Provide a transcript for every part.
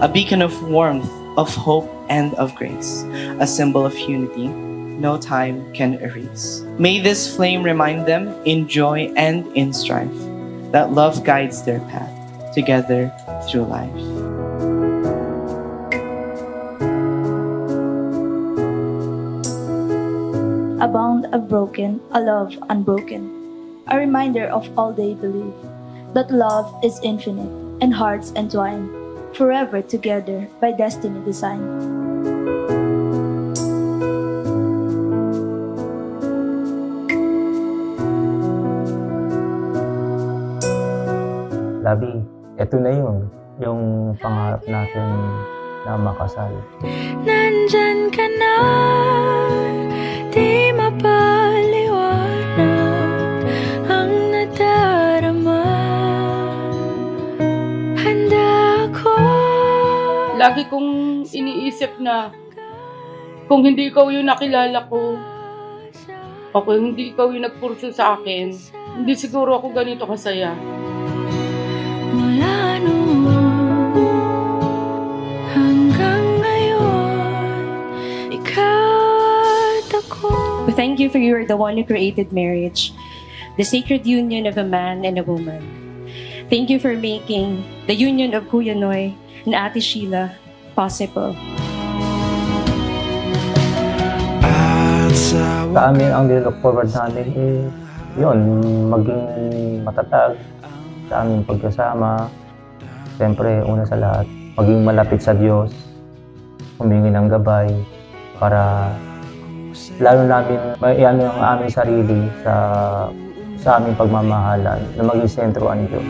a beacon of warmth, of hope, and of grace, a symbol of unity no time can erase. May this flame remind them in joy and in strife that love guides their path together through life. A bond unbroken, a love unbroken, a reminder of all they believe, that love is infinite and hearts entwined, forever together by destiny designed. Labi, eto na yung pangarap natin na makasal. Nandyan ka na, di mapaliwanag ang nadarama. Handa ako. Lagi kong iniisip na kung hindi ikaw yung nakilala ko, o kung hindi ikaw yung nagpurso sa akin, hindi siguro ako ganito kasaya. Mula noon hanggang ngayon, ikaw at ako. We thank you for you are the one who created marriage, the sacred union of a man and a woman. Thank you for making the union of Kuya Noy and Ate Sheila possible. Sa amin, ang nilook forward namin yun, maging matatag sa aming pagkasama. Siyempre, una sa lahat, maging malapit sa Diyos, humingi ng gabay para lalo namin maiano ang aming sarili sa aming pagmamahalan na maging sentro ang Diyos.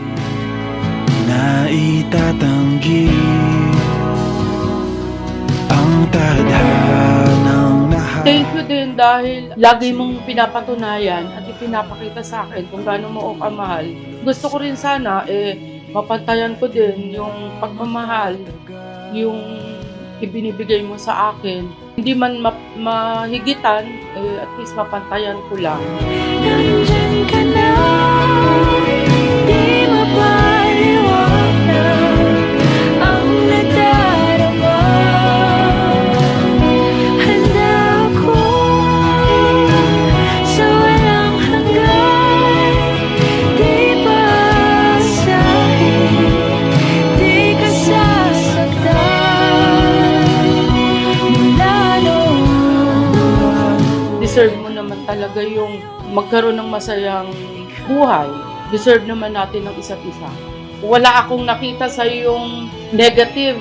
Na itatanggi ang tadhanang nahal. Thank you din dahil lagi mong pinapatunayan at ipinapakita sa akin kung gaano mo ako kamahal. Gusto ko rin sana mapantayan ko din yung pagmamahal, yung ibinibigay mo sa akin. Hindi man mahigitan, at least mapantayan ko lang. Nandyan ka na, di mapaliwanag ang nadarama. Handa ako sa walang hanggan, di basahin, di ka sasaktan. Mula noon. Deserve mo naman talaga yung magkaroon ng masayang buhay. Deserve naman natin ng isa't isa. Wala akong nakita sa yung negative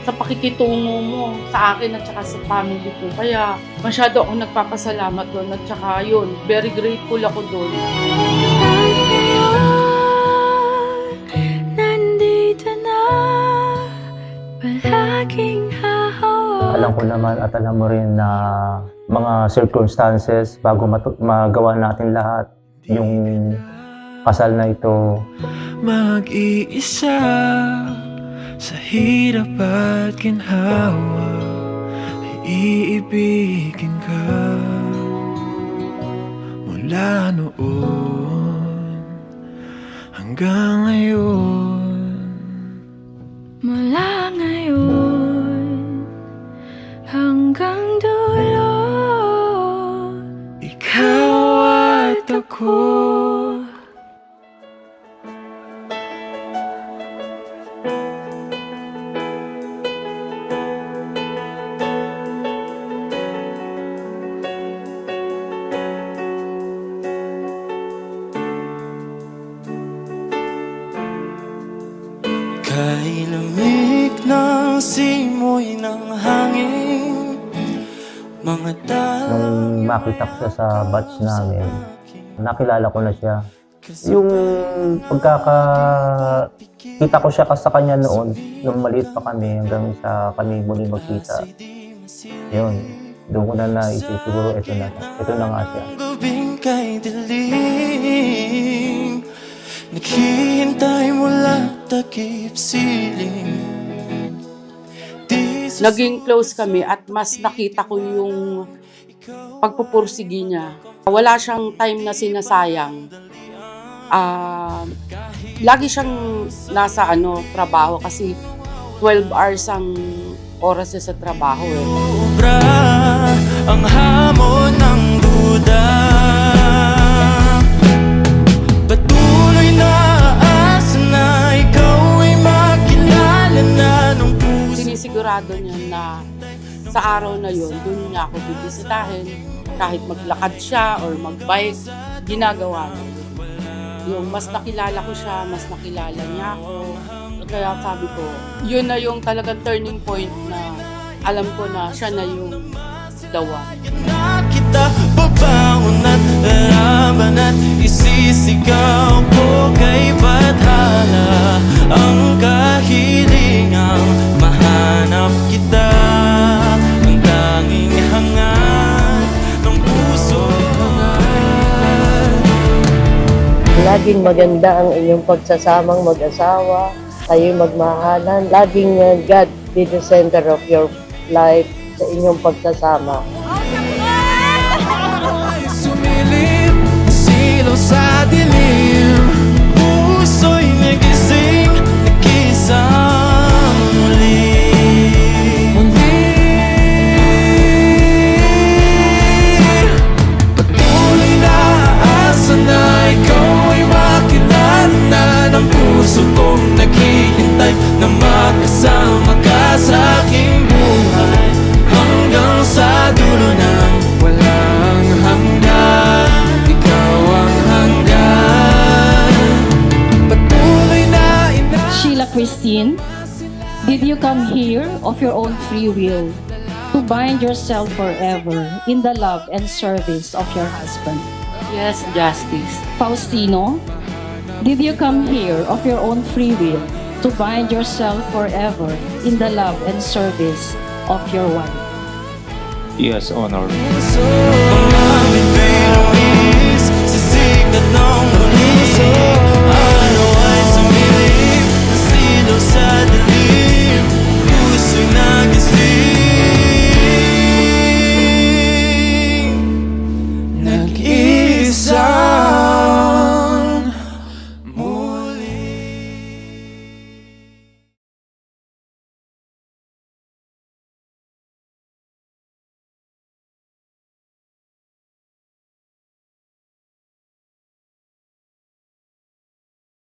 sa pakikitungo mo sa akin at saka sa family ko. Kaya masyado akong nagpapasalamat doon at saka yun, very grateful ako doon. At ngayon, nandito na, palaging hahawak. Alam ko naman at alam mo rin na mga circumstances bago magawa natin lahat yung kasal na ito. Mag-iisa sa hirap at ginhawa ay iibigin ka mula noon hanggang ngayon. Mula ngayon hanggang dulo, Ikaw at ako. Kay lamig ng simoy ng hangin, mga Nung makita ko siya sa batch namin, nakilala ko na siya. Yung pagkakita ko siya sa kanya noon, nung maliit pa kami hanggang sa kami muli magkita. Yun, doon ko na naisip, siguro ito na nga siya. gabing kay dilim, naghihintay mula takip siling. Naging close kami at mas nakita ko yung pagpupursigi niya. Wala siyang time na sinasayang. Lagi siyang nasa trabaho kasi 12 hours ang oras niya sa trabaho eh. Sobra ang hamon ng duda. Patuloy na aasa na ikaw ay makilala na ng puso. Sinisigurado niya na sa araw na yon, doon niya ako bibisitahin. Kahit maglakad siya or magbike, ginagawa niya. Yung mas nakilala ko siya, mas nakilala niya ako. Kaya sabi ko, yun na yung talagang turning point na alam ko na siya na yung the one. Na kita babangon at lalaban at isisigaw ko kay Badhana ang kahilingang mahanap kita, ang tanging hangad ng puso. Laging maganda ang inyong pagsasamang mag-asawa, kayo'y magmahalan. Laging God be the center of your life sa inyong pagsasama. Sumilip, silaw sa dilim, puso'y nagising, nakisang muli. Patuloy na asa na ikaw ay makilala na ng puso kong naghihintay na makasama ka sa aking buhay hanggang sa dulo ng walang hanggan. Ikaw ang hanggan. Patuloy na Sheila Christine, did you come here of your own free will to bind yourself forever in the love and service of your husband? Yes, Justice. Faustino, did you come here of your own free will to bind yourself forever in the love and service of your wife? Yes, Honor. puso. Mga bibig lumis, sisikat ng puso.